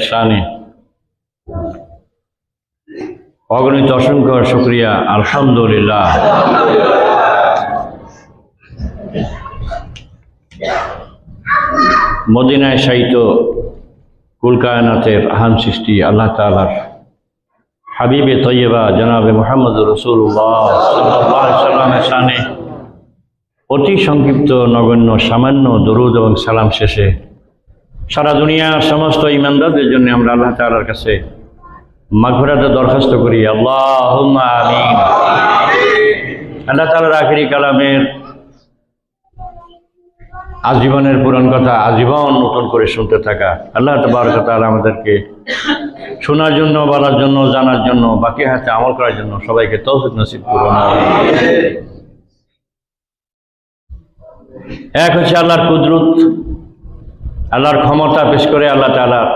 শানে অগণিত অসংখ্য শুকরিয়া। আলহামদুলিল্লাহ। মদিনায় শায়িত কুল কায়নাতের আহান সৃষ্টি আল্লাহ তাআলার হাবিবে তৈয়বা জনাবে মুহাম্মদ রাসূলুল্লাহ সাল্লাল্লাহু আলাইহি ওয়াসাল্লামের শানে অতি সংক্ষিপ্ত নগণ্য সামান্য দরুদ এবং সালাম শেষে সারা দুনিয়ার সমস্ত ঈমানদারদের জন্য আমরা আল্লাহ তাআলার কাছে মাগফিরাতের দরখাস্ত করি। আল্লাহুম্মা আমিন। আল্লাহ তাআলার আখিরি কালামের আজীবনের পুরান কথা আজীবন নতুন করে শুনতে থাকা। আল্লাহ তাবারক ওয়া তাআলা আমাদেরকে শোনার জন্য, বলার জন্য, জানার জন্য, বাকি হাতে আমল করার জন্য সবাইকে তৌফিক নসিব করুন। এক হচ্ছে আল্লাহর কুদরত, আল্লাহর ক্ষমতা পেশ করে আল্লাহ তাআলার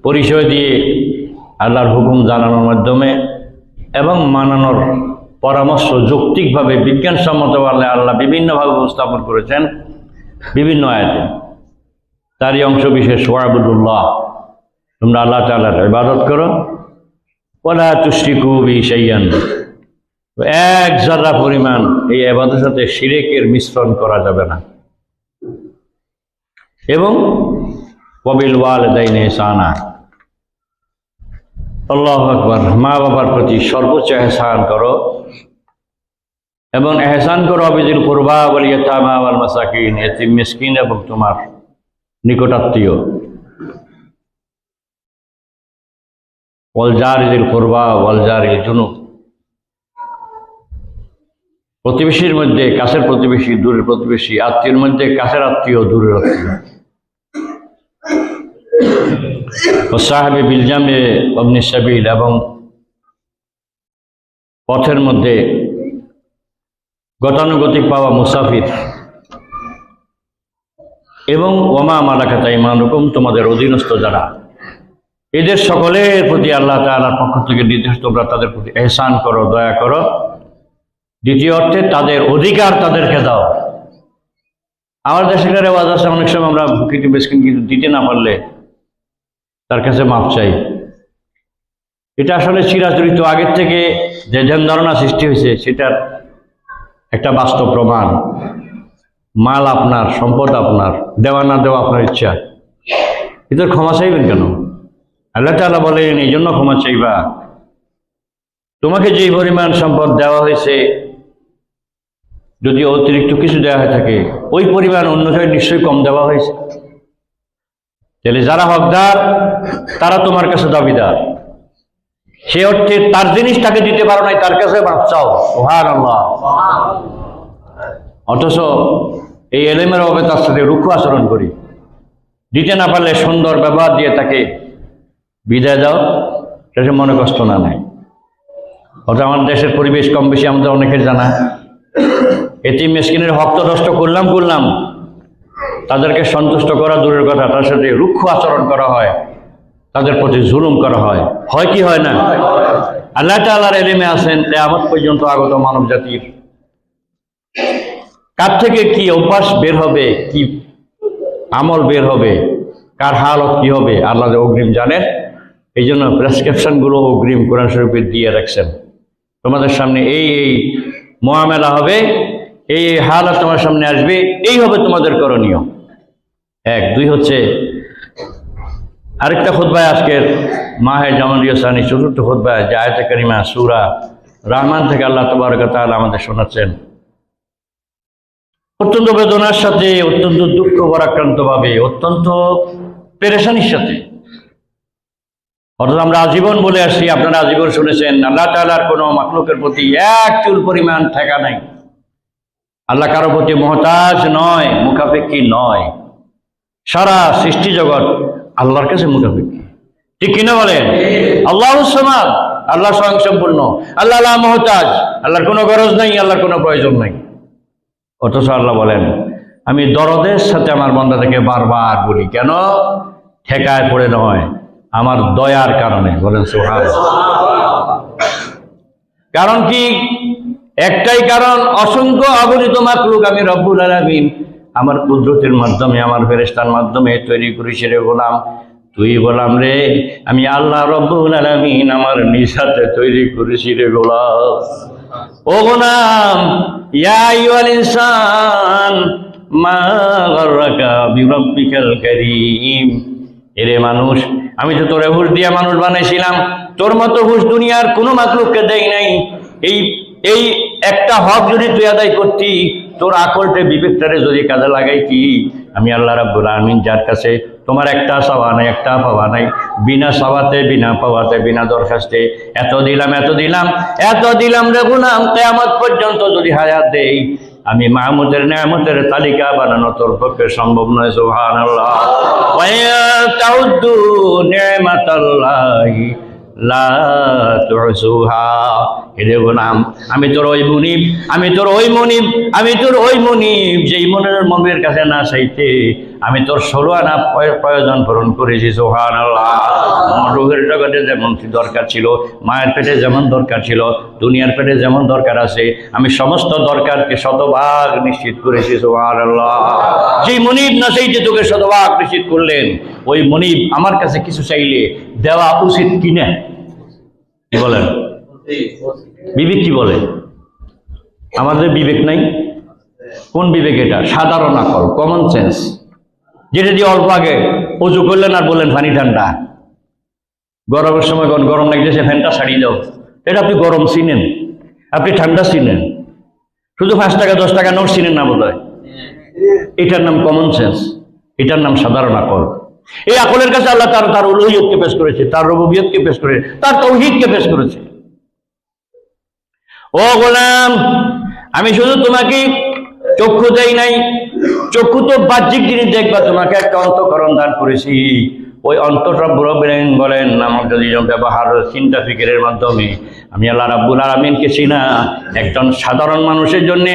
পরিচয় দিয়ে আল্লাহর হুকুম জানানোর মাধ্যমে এবং মানানোর পরামর্শ যৌক্তিকভাবে বিজ্ঞানসম্মতভাবে আল্লাহ বিভিন্নভাবে উপস্থাপন করেছেন বিভিন্ন আয়াতে। তারই অংশ বিশেষ ওয়াবুদুল্লাহ, তোমরা আল্লাহ তাআলার ইবাদত করো, ওয়ালা তুশরিকু বিহি শাইআন, এক যারা পরিমাণ এই ইবাদতের সাথে শিরকের মিশ্রণ করা যাবে না, এবং ওয়াবিল ওয়ালিদাইনি ইহসানা, আল্লাহু আকবার, মা বাবার প্রতি সর্বোচ্চ ইহসান করো এবং ইহসান করো বিযিল কুরবা ওয়াল ইয়াতামা ওয়াল মাসাকিন, এতিম মিসকিন এবং তোমার নিকটাত্মীয়, ওয়াল জারিল কুরবা ওয়াল জারিল জুনুব, প্রতিবেশীর মধ্যে কাছের প্রতিবেশী, দূরের প্রতিবেশী, আত্মীয়ের মধ্যে কাছের আত্মীয়, দূরের আত্মীয়, সাহাবে বিলজামে অবনি সাবিল, এবং পথের মধ্যে গতানুগতিক পাওয়া মুসাফির, এবং ওমা মালাকাত আইমানুকুম, তোমাদের অধীনস্থ যারা, এদের সকলের প্রতি আল্লাহ তাআলার পক্ষ থেকে নির্দেশ, তোমরা তাদের প্রতি ইহসান করো, দয়া করো। দ্বিতীয় অর্থে তাদের অধিকার তাদেরকে দাও। আমার দেশে রেওয়াজ আছে, অনেক সময় আমরা ভুকিটি বেশকিন কিছু দিতে না পারলে তার কাছে মাপ চাই। এটা আসলে চিরাচরিত আগের থেকে যে ধ্যান ধারণা সৃষ্টি হয়েছে সেটার একটা বাস্তব প্রমাণ। মাল আপনার, সম্পদ আপনার, দেওয়া না দেওয়া আপনার ইচ্ছা, এদের ক্ষমা চাইবেন কেন? আল্লাহ তাআলা বলেন এই জন্য ক্ষমা চাইবা, তোমাকে যেই পরিমাণ সম্পদ দেওয়া হয়েছে যদি অতিরিক্ত কিছু দেওয়া হয়ে থাকে ওই পরিমাণ অন্যকে নিশ্চয়ই কম দেওয়া হয়েছে। তাহলে যারা হকদার তারা তোমার কাছে দাবিদার, সে অর্থে তার জিনিস তাকে দিতে পারো নাই, তার কাছে মাপ চাও। সুবহানাল্লাহ। অথচ এই এলেমের অভাবে তার সাথে রুক্ষ আচরণ করি, দিতে না পারলে সুন্দর ব্যবহার দিয়ে তাকে বিদায় দাও, সেটা মনে কষ্ট না নাই। অর্থাৎ আমার দেশের পরিবেশ কম বেশি আমাদের অনেকের জানা। এতিম মিসকিনের হক তো নষ্ট করলাম, তাদেরকে সন্তুষ্ট করা দূরের কথা, তার সাথে রুক্ষ আচরণ করা হয়, তাদের প্রতি জুলুম করা হয়, হয় কি হয় না? আল্লাহ তাআলার ইলমে আছেন কিয়ামত পর্যন্ত আগত মানব জাতির কার থেকে কি অভ্যাস বের হবে, কি আমল বের হবে, কার হালত কি হবে আল্লাহ অগ্রিম জানেন। এই জন্য প্রেসক্রিপশনগুলো অগ্রিম কোরআন শরীফে দিয়ে রাখছেন। তোমাদের সামনে এই মুআমালা হবে, এই হালত তোমার সামনে আসবে, এই হবে তোমাদের করণীয়। এক। দুই হচ্ছে আরেকটা খুতবায়, আজকের মাহে জামালিয়া সানি চতুর্থ খুতবায় যে আয়াতে কারিমা সূরা রহমান থেকে আল্লাহ তাবারক ওয়া তাআলা আমাদের শোনাচ্ছেন অত্যন্ত বেদনার সাথে, অত্যন্ত দুঃখ ভারাক্রান্ত ভাবে, অত্যন্ত পেরেশানির সাথে। অর্থাৎ আমরা আজীবন বলে আসছি, আপনারা আজীবন শুনেছেন, আল্লাহ তাআলার কোনো মাখলুকের প্রতি এক চুল পরিমাণ ঠেকা নাই। আল্লাহ কারো প্রতি মুহতাজ নয়, মুখাপেক্ষী নয়। সারা সৃষ্টি জগৎ আল্লাহর কাছে মুখাপেক্ষী, ঠিক কিনা বলেন? আল্লাহুস সামাদ, আল্লাহ স্বয়ংসম্পূর্ণ, আল্লাহ লা মুহতাজ, আল্লাহর কোনো গরজ নাই, আল্লাহর কোনো প্রয়োজন নাই। অথচ আল্লাহ বলেন আমি দরদের সাথে আমার বান্দাদেরকে বারবার বলি, কেন? ঠেকায় পড়ে নয়, আমার দয়ার কারণে। বলেন সুবহানাল্লাহ। কারণ কি? একটাই কারণ, অসংখ্য অগণিত মাখলুক আমি রব্বুল আলামিন আমার কুদরতের মাধ্যমে, আমার ফেরেশতার মাধ্যমে তৈরি করেছি রে গোলাম। তুই বললাম রে আমি আল্লাহ রব্বুল আলামিন আমার নিজ হাতে তৈরি করেছি রে গোলাম। ও গোলাম, ইয়া আইয়ুহাল ইনসান মা গাররাকা বিরাব্বিকাল কারীম। এরে মানুষ, আমি তো তোরে হুঁশ দিয়া মানুষ বানাইছিলাম, তোর মতো হুঁশ দুনিয়ার কোনো মাখলুককে দেই নাই। এই একটা হক যদি তুই আদায় করতি, তোর আকলটে বিবেকটারে যদি কাজে লাগাইতি, আমি আল্লাহ রাব্বুল আলামিন যার কাছে তোমার একটা চাওয়া নাই, একটা পাওয়া নাই, বিনা চাওয়াতে, বিনা পাওয়াতে, বিনা দরখাস্তে এত দিলাম, এত দিলাম, এত দিলাম রে গোলাম, কিয়ামত পর্যন্ত যদি হায়াত দেই, আমি মাহমুদের নেয়ামতের তালিকা বানানো তোর পক্ষে সম্ভব নয়। সুবহানাল্লাহ। ওয়া তাউদ্দু নি'মাতাল্লাহি লা তুহসুহা। এরে গোলাম, আমি তোর ওই মুনিব, আমি তোর ওই মুনিব, আমি তোর ওই মুনিব, যেই মনের কাছে না চাইতে আমি তোর 16 আনা প্রয়োজন পূরণ করেছি। সুবহানাল্লাহ। রুহের জগতে যেমন দরকার ছিল, মায়ের পেটে যেমন দরকার ছিল, দুনিয়ার পেটে যেমন দরকার আছে, আমি সমস্ত দরকারকে শতভাগ নিশ্চিত করেছি। সুবহানাল্লাহ। যেই মুনিব না চাইতে তোকে শতভাগ নিশ্চিত করলেন, ওই মুনিব আমার কাছে কিছু চাইলে দেওয়া উচিত কিনা? কি বলেন? বিবেক কি বলে? আমাদের বিবেক নাই। কোন বিবেক এটা? সাধারণ আকল, কমন সেন্স, যেটা দিয়ে অল্প আগে অজু করলেন আর বললেন পানি ঠান্ডা। গরমের সময় গরম লাগতেছে, ফ্যানটা ছাড়িয়ে দাও, এটা আপনি গরম চিনেন, আপনি ঠান্ডা চিনেন, শুধু 5 টাকা 10 টাকা নোট চিনেন না বোধ হয়। এটার নাম কমন সেন্স, এটার নাম সাধারণ আকল। এই আকলের কাছে আল্লাহ তার উলুহিয়তকে পেশ করেছে, তার রুবুবিয়তকে পেশ করে, তার তাওহীদকে পেশ করেছে। ও গোলাম, আমি শুধু তোমাকে চক্ষু দেই নাই, চক্ষু তো বাহ্যিক জিনিস দেখবা, তোমাকে একটা অন্তঃকরণ দান করেছি। ওই অন্তরটা বলেন আমার যদি ব্যবহার চিন্তা ফিকিরের মাধ্যমে আমি আল্লাহ রাব্বুল আলামিনকে চিনা। একজন সাধারণ মানুষের জন্য,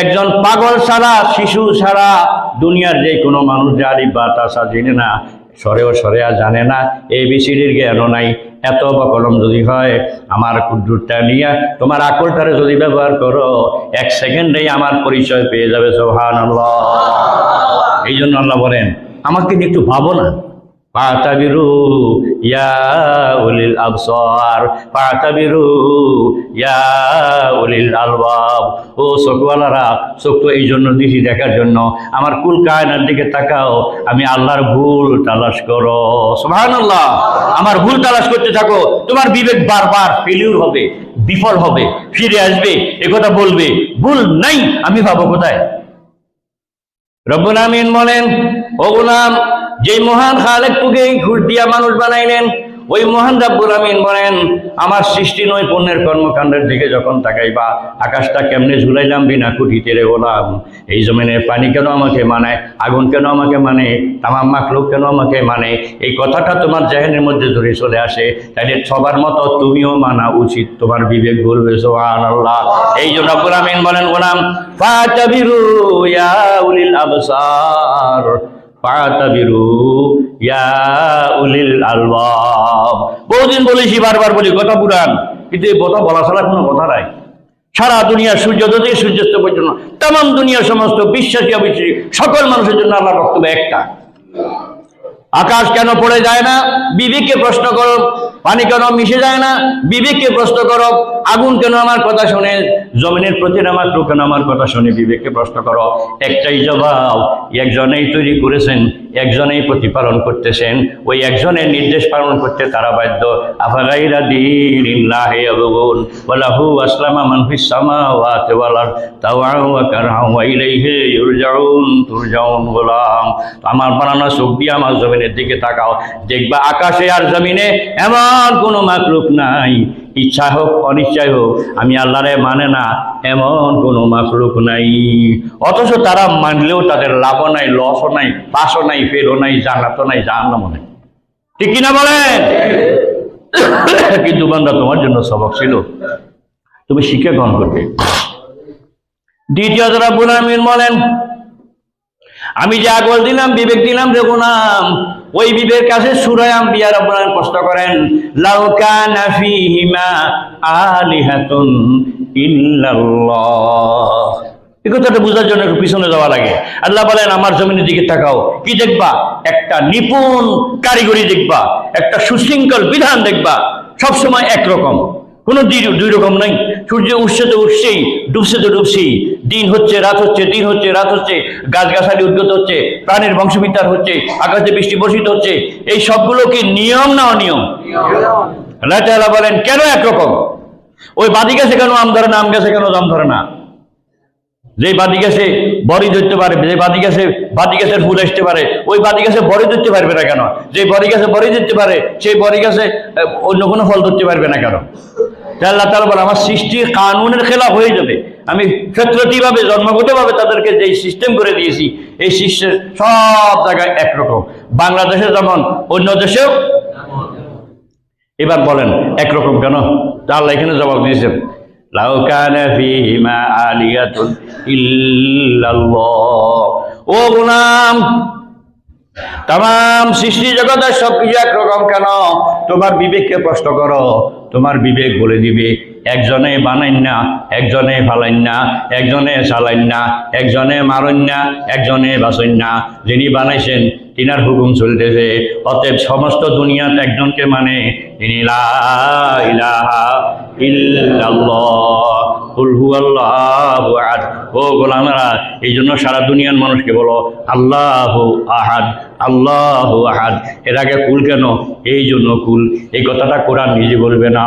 একজন পাগল ছাড়া, শিশু ছাড়া দুনিয়ার যে কোনো মানুষ যে আলিফ বা তাসা জেনে না, সরেয়া জানে না, ABCDর জ্ঞানও নাই, এত বা কলম যদি হয়, আমার কুদ্রুটটা নিয়ে তোমার আকলটারে যদি ব্যবহার করো, 1 সেকেন্ডেই আমার পরিচয় পেয়ে যাবে। সুবহানাল্লাহ। এই জন্য আল্লাহ বলেন আমাকে নিয়ে একটু ভাবো না। ফাতাবিরু ইয়া উলিল আবসার, ফাতাবিরু ইয়া উলিল আলবাব। ও চোখওয়ালারা, চোখ তো এই জন্য দিছি দেখার জন্য, আমার কুল কায়নার দিকে তাকাও, আমি আল্লাহর ভুল তালাশ করো। সুবহানাল্লাহ। আমার ভুল তালাশ করতে থাকো, তোমার বিবেক বারবার ফেলিউর হবে, বিফল হবে, ফিরে আসবে, একথা বলবে ভুল নাই, আমি ভাবো কোথায়? রব্বুল আমিন বলেন, ও গোলাম, যে মহান খালেক তোকে ঘুষ দিয়া মানুষ বানাইলেন, ওই মহান রব্বুল আমিন বলেন আমার সৃষ্টি নৈপুণ্যের কর্মকাণ্ডের দিকে যখন তাকাইবা, আকাশটা কেমনে ঝুলাইলাম বিনা খুঁটিতে রে গোলাম, এই জমিনের পানি কেন আমাকে মানে, আগুন কেন আমাকে মানে, তামাম মাখলুক কেন আমাকে মানে, এই কথাটা তোমার জেহেনের মধ্যে ধরে চলে আসে, তাইলে সবার মতো তুমিও মানা উচিত, তোমার বিবেক বলবে। সুবহানাল্লাহ। এই জন্য রব্বুল আমিন বলেন গোলাম ফাতাবিরু ইয়া উলিল আবসার, ফাতাবিরু ইয়া উলিল আলবাব। বহুদিন বলেছি, বারবার বলি, কথা পুরান, কিন্তু এই কথা বলা ছাড়া কোনো কথা নাই। সারা দুনিয়া সূর্যোদয় থেকে সূর্যাস্ত পর্যন্ত তামাম দুনিয়ার সমস্ত বিশ্বাসী অবিশ্বাসী সকল মানুষের জন্য আল্লাহর বক্তব্য একটা। আকাশ কেন পড়ে যায় না, বিবেককে প্রশ্ন করো। পানি কেন মিশে যায় না, বিবেককে প্রশ্ন করো। আগুন কেন আমার কথা শুনে, জমিনের প্রতিটা মাকলুক কেন আমার কথা শুনে, বিবেককে প্রশ্ন করো। একটাই জবাব, একজনেই তৈরি করেছেন, একজনেই প্রতিপালন করতেছেন, ওই একজনের নির্দেশ পালন করতে তারা বাধ্য। আফাগাইরা দীনিল্লাহি ইয়াবগুন ওয়া লাহু আসলামা মান ফিস সামাওয়াতি ওয়াল আরদ তাওআন ওয়া কারহান ওয়া ইলাইহি তুরজাউন। গোলাম, আমার বানানো চোখ দিয়ে আমার জমিনের দিকে তাকাও, দেখবা আকাশে আর জমিনে এমন কোনো মাকলুক নাই, ইচ্ছা হোক অনিচ্ছায় হোক, আমি আল্লাহরে মানে না এমন কোনো মাখলুক নাই। অথচ তারা মানলেও তাদের লাভও নাই, লসও নাই, পাশও নাই, ফেরও নাই, জান্নাতও নাই, জাহান্নামও নাই। ঠিক কিনা বলেন? কিন্তু বান্দা, তোমার জন্য সবক ছিল, তুমি শিক্ষা গ্রহণ করবে। দ্বিতীয়ত রব্বুল আমিন বলেন আমি যে আকল দিলাম, বিবেক দিলাম রে গোলাম, ওই বিবেক কাছে সূরা আম্বিয়া রব্বুল আমিন প্রশ্ন করেন লাউ কানা ফীহিমা আলিহাতুন ইল্লাল্লাহ। এই কথাটা বোঝার জন্য একটু পিছনে যাওয়া লাগে। আল্লাহ বলেন আমার জমিনের দিকে তাকাও, কি দেখবা? একটা নিপুণ কারিগরি দেখবা, একটা সুশৃঙ্খল বিধান দেখবা, সবসময় একরকম, কোনো দুই রকম নাই। সূর্য উঠছে তো উঠছেই, ডুবছে তো ডুবছেই, দিন হচ্ছে রাত হচ্ছে, দিন হচ্ছে রাত হচ্ছে, গাছগাছালি উদ্গত হচ্ছে, প্রাণীর বংশবিস্তার হচ্ছে, আকাশে বৃষ্টি বর্ষিত হচ্ছে। এই সবগুলো কি নিয়ম না অনিয়ম? আল্লাহ তাআলা বলেন কেন একরকম? ওই বাদি গাছে কেন আম ধরে না, আম গাছে কেন জাম ধরে না? যে বাদি গাছে বড়ি ধরতে পারে, যে বাদি গাছের ফুল আসতে পারে, ওই বাদি গাছে বড়ি ধরতে পারবে না কেন? যে বড়ি গাছে বড়ি ধরতে পারে, সেই বড়ি গাছে অন্য কোনো ফল ধরতে পারবে না কেন? আল্লাহ তাআলা বলে আমার সৃষ্টির কানুনের খেলাফ হয়ে যাবে। আমি ফিতরতিভাবে জন্মগতভাবে তাদেরকে যে সিস্টেম করে দিয়েছি, এই সিস্টেম সব জায়গায় একরকম, বাংলাদেশে যেমন অন্য দেশেও। এবার বলেন একরকম কেন? তা আল্লাহ এখানে জবাব দিয়েছেন, লাউ কানা ফীহিমা আলিয়াতুন ইল্লাল্লাহ। ও গোলাম, তাম সৃষ্টি জগতের সবকিছু একরকম কেন? তোমার বিবেককে প্রশ্ন করো, তোমার বিবেক বলে দিবে একজনে বানাইন না, একজনে ফালাইন না, একজনে চালাইন না, একজনে মারইন না, একজনে বাঁচইন না। যিনি বানাইছেন তিনার হুকুম চলতেছে। অতএব সমস্ত দুনিয়াতে একজনকে মানে, তিনি লা ইলাহা ইল্লাল্লাহ কুল হুয়াল্লাহু আহাদ। ও গোলামেরা, এই জন্য সারা দুনিয়ার মানুষকে বলো আল্লাহু আহাদ, আল্লাহু আহাদ। এর আগে কুল কেন? এই জন্য কুল। এই কথাটা কোরআন নিজে বলবে না।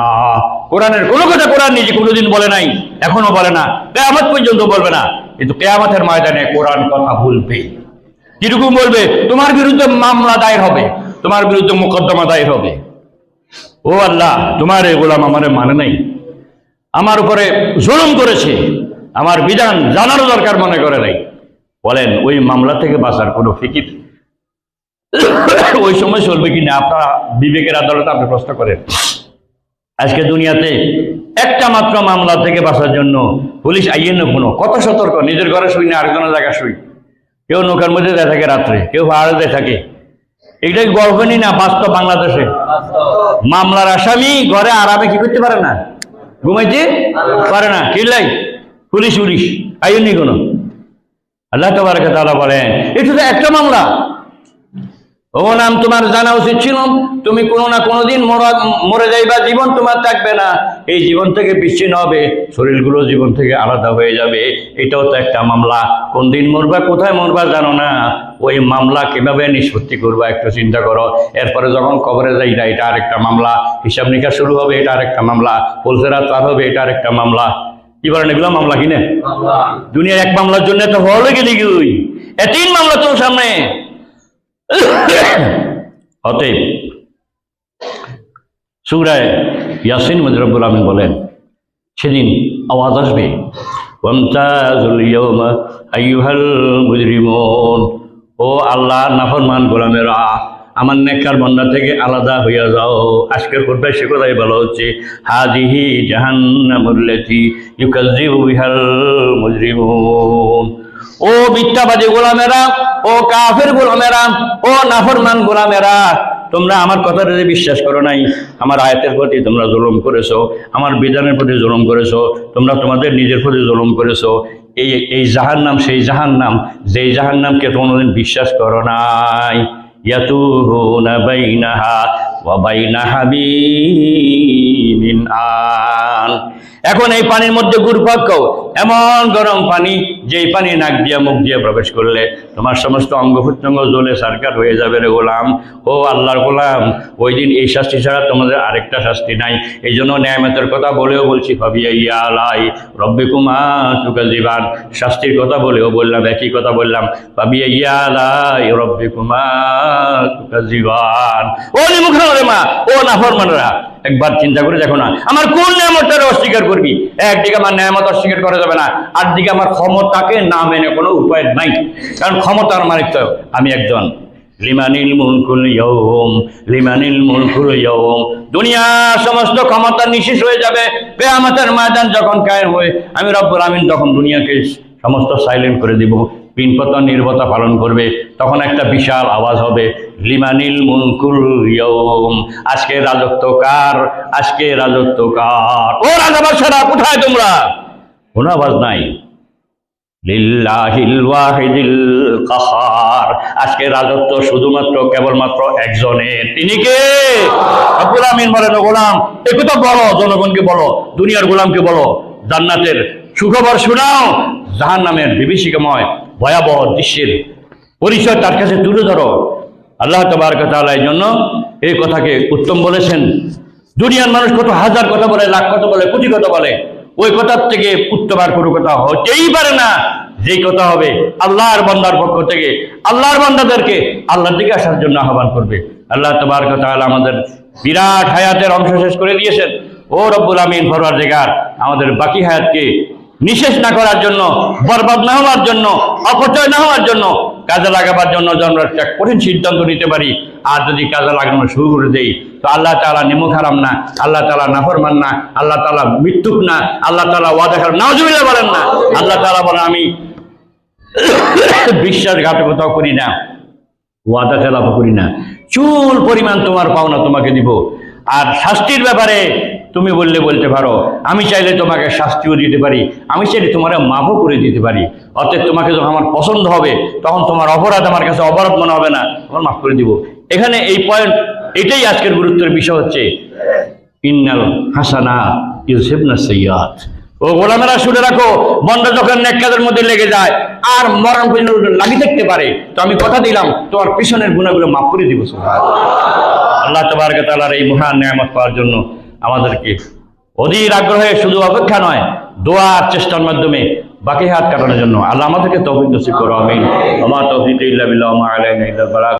কোরআনের কোনো কথা কোরআন নিজে কোনোদিন বলে নাই, এখনো বলে না, কিয়ামত পর্যন্ত বলবে না। কিন্তু কিয়ামতের ময়দানে কোরআন কথা বলবে। কিরকম বলবে? তোমার বিরুদ্ধে মামলা দায়ের হবে, তোমার বিরুদ্ধে মোকদ্দমা দায়ের হবে। ও আল্লাহ, তোমার এই গোলাম আমারে মানে নাই, আমার উপরে জুলুম করেছে, আমার বিধান জানারও দরকার মনে করে নাই। বলেন ওই মামলা থেকে বাঁচার কোনো ফিকির ওই সময় চলবে কিনা? আপনারা বিবেকের আদালতে আপনি প্রশ্ন করেন। আজকে দুনিয়াতে একটা মাত্র মামলা থেকে বাঁচার জন্য পুলিশ আইয়েন না, কোনো কত সতর্ক। নিজের ঘরে শুই না, আরেকজনের জায়গায় শুই, কেউ নৌকার মধ্যে দেয় থাকে রাত্রে, কেউ পাহাড়ে দেয় থাকে। এটাই গল্প নি না, বাস্তব বাংলাদেশে। মামলার আসামি ঘরে আরামে কি করতে পারে না, ঘুমাইতে পারে না। কিলাই পুলিশ আইনি কোনো। আল্লাহ তাবারক ওয়া তাআলা বলেন এটা তো একটা মামলা। ও নাম, তোমার জানা উচিত ছিল তুমি কোনো না কোনো দিন মরে যাইবা, জীবন তোমার থাকবে না, এই জীবন থেকে বিচ্ছিন্ন হবে, শরীরগুলো জীবন থেকে আলাদা হয়ে যাবে। এটাও তো একটা মামলা। কোন দিন মরবা, কোথায় মরবা জানো না, ওই মামলা কিভাবে নিষ্পত্তি করবা একটু চিন্তা করো। এরপরে যখন কবরে যাইরা, এটা আরেকটা মামলা। হিসাব নিকাশ শুরু হবে, এটা আরেকটা মামলা। পুলসেরাত পার হবে, এটা আরেকটা মামলা। কি বলেন এগুলো মামলা কিনে? দুনিয়ার এক মামলার জন্য তো হলে গেলি গই, তিন মামলা তোর সামনে। অতএব সূরা ইয়াসিন মধ্যে রব্বুল আমিন বলেন সেদিন আওয়াজ আসবে, ওয়ামতাজুল ইয়াওমা আইয়ুহাল মুজরিমুন। ও আল্লাহ নাফরমান গোলামেরা, আমার নেককার বান্দা থেকে আলাদা হইয়া যাও। আজকের খুতবায় সে কথাই বলা হচ্ছে, হাযিহি জাহান্নামুল্লাতী ইউকাযযিবু বিহাল মুজরিমুন। ও মিথ্যাবাদী গোলামেরা, ও কাফের গোলামেরা, ও নাফরমান গোলামেরা, তোমরা আমার কথাটা যে বিশ্বাস করো নাই, আমার আয়াতের প্রতি তোমরা জুলুম করেছো, আমার বিধানের প্রতি জুলুম করেছো, তোমরা তোমাদের নিজের প্রতি জুলুম করেছো। এই জাহান্নাম সেই জাহান্নাম, যেই জাহান্নামকে কোনোদিন বিশ্বাস করো নাই। ইয়াতুহুনা বাইনাহা ওয়া বাইনা হামিমিন আন। এখন এই পানির মধ্যে গুরুপাক্ষ এমন গরম পানি, যেই পানি নাক দিয়া মুখ দিয়ে প্রবেশ করলে তোমার সমস্ত অঙ্গ প্রত্যঙ্গ জ্বলে সারকার হয়ে যাবে রে গোলাম। ও আল্লাহর গোলাম, ওই দিন এই শাস্তি ছাড়া তোমাদের আরেকটা শাস্তি নাই। এই জন্য নিয়ামতের কথা বলেও বলছি, ফাবিআইয়ি আলাই রাব্বিকুমা তুকাযিবান। শাস্তির কথা বলেও বললাম, একই কথা বললাম, ফাবিআইয়ি আলাই রাব্বিকুমা তুকাযিবান। ও নিমুখরা, ও নাফরমানরা, একবার চিন্তা করে দেখো না, আমার কোন নিয়ামতটা অস্বীকার করবি? একদিকে আমার নিয়ামত অস্বীকার করা যাবে না, আর দিকে আমার ক্ষমতাকে না মেনে কোনো উপায় নাই। কারণ ক্ষমতার মালিক তো আমি একজন। লিমানিল মুলকুল ইয়াউম, লিমানিল মুলকুল ইয়াউম। দুনিয়ার সমস্ত ক্ষমতা নিঃশেষ হয়ে যাবে কিয়ামতের ময়দান যখন কায়েম হয়। আমি রব্বুল আমিন তখন দুনিয়াকে সমস্ত সাইলেন্ট করে দিব, পিনপতন নির্বতা পালন করবে। তখন একটা বিশাল আওয়াজ হবে, লিমানিল মুলকুল ইয়াউম। আজকে রাজত্ব কার? আজকে রাজত্ব কার? ও রাজা বাদশারা, কোথায় তোমরা? কোনো আওয়াজ নাই। লিল্লাহিল ওয়াহিদিল কাহার। আজকে রাজত্ব শুধুমাত্র কেবলমাত্র একজনের, তিনি কে? রব্বুল আমিন বলেন, গোলাম একথা বলো, জনগণকে বলো, দুনিয়ার গোলামকে বলো, জান্নাতের সুখবর শোনাও, জাহান্নামের বিভীষিকাময় ভয়াবহ দৃশ্যের পরিচয় তার কাছে তুলে ধরো। আল্লাহ তাবারক ওয়া তাআলা এই জন্য এই কথাকে উত্তম বলেছেন। দুনিয়ার মানুষ কত হাজার কথা বলে, লাখ কথা বলে, কোটি কথা বলে, ওই কথার থেকে উত্তম আর কোনো কথা হতেই পারে না। যেই কথা হবে আল্লাহর বান্দার পক্ষ থেকে, আল্লাহর বান্দাদেরকে আল্লাহর দিকে আসার জন্য আহ্বান করবে। আল্লাহ তাবারক ওয়া তাআলা আমাদের বিরাট হায়াতের অংশ শেষ করে দিয়েছেন। ও রব্বুল আমিন পরওয়ারদিগার, আমাদের বাকি হায়াতকে নিঃশেষ না করার জন্য, বরবাদ না হওয়ার জন্য, অপচয় না হওয়ার জন্য, কাজে লাগাবার জন্য যেন একটা কঠিন সিদ্ধান্ত নিতে পারি। আর যদি কাজে লাগানো শুরু করে দেই তো আল্লাহ তাআলা নিমক হারাম না, আল্লাহ তাআলা নাফরমান না, আল্লাহ তাআলা মৃত্যুক না, আল্লাহ তাআলা ওয়াদা খারাপ নাউজুবিল্লাহ বলেন না। আল্লাহ তাআলা বলেন, আমি বিশ্বাসঘাতকতাও করি না, ওয়াদা খেলাফও করি না, চুল পরিমাণ তোমার পাওনা তোমাকে দিব। আর শাস্তির ব্যাপারে তুমি বললে বলতে পারো, আমি চাইলে তোমাকে শাস্তিও দিতে পারি, আমি চাইলে তোমার মাফও করে দিতে পারি। অর্থাৎ তোমাকে যখন আমার পছন্দ হবে তখন তোমার অপরাধ আমার কাছে অপরাধ মনে হবে না, আমার মাফ করে দিব। এখানে এই পয়েন্ট, এটাই আজকের গুরুত্বের বিষয় হচ্ছে ইন্নাল হাসানাত ইউযহিবনা সাইয়্যাত। ও গোলামেরা শুনে রাখো, বন্ধ যখন নেক কাজের মধ্যে লেগে যায় আর মরণ পর্যন্ত লাগি থাকতে পারে, তো আমি কথা দিলাম তোমার পিছনের গুনাহগুলো মাফ করে দিব। সুবহানাল্লাহ। আল্লাহ তাবারক ওয়া তাআলার এই মহান নিয়ামত পাওয়ার জন্য আমাদেরকে অধীর আগ্রহে শুধু অপেক্ষা নয়, দোয়ার চেষ্টার মাধ্যমে বাকি হাত কাটানোর জন্য আল্লাহ আমাদেরকে তৌফিক নসিব করো। আমিন। ওয়া মা তাওফীকি ইল্লা বিল্লাহ ওয়া মা আলাইনা ইল্লাল বালাগ।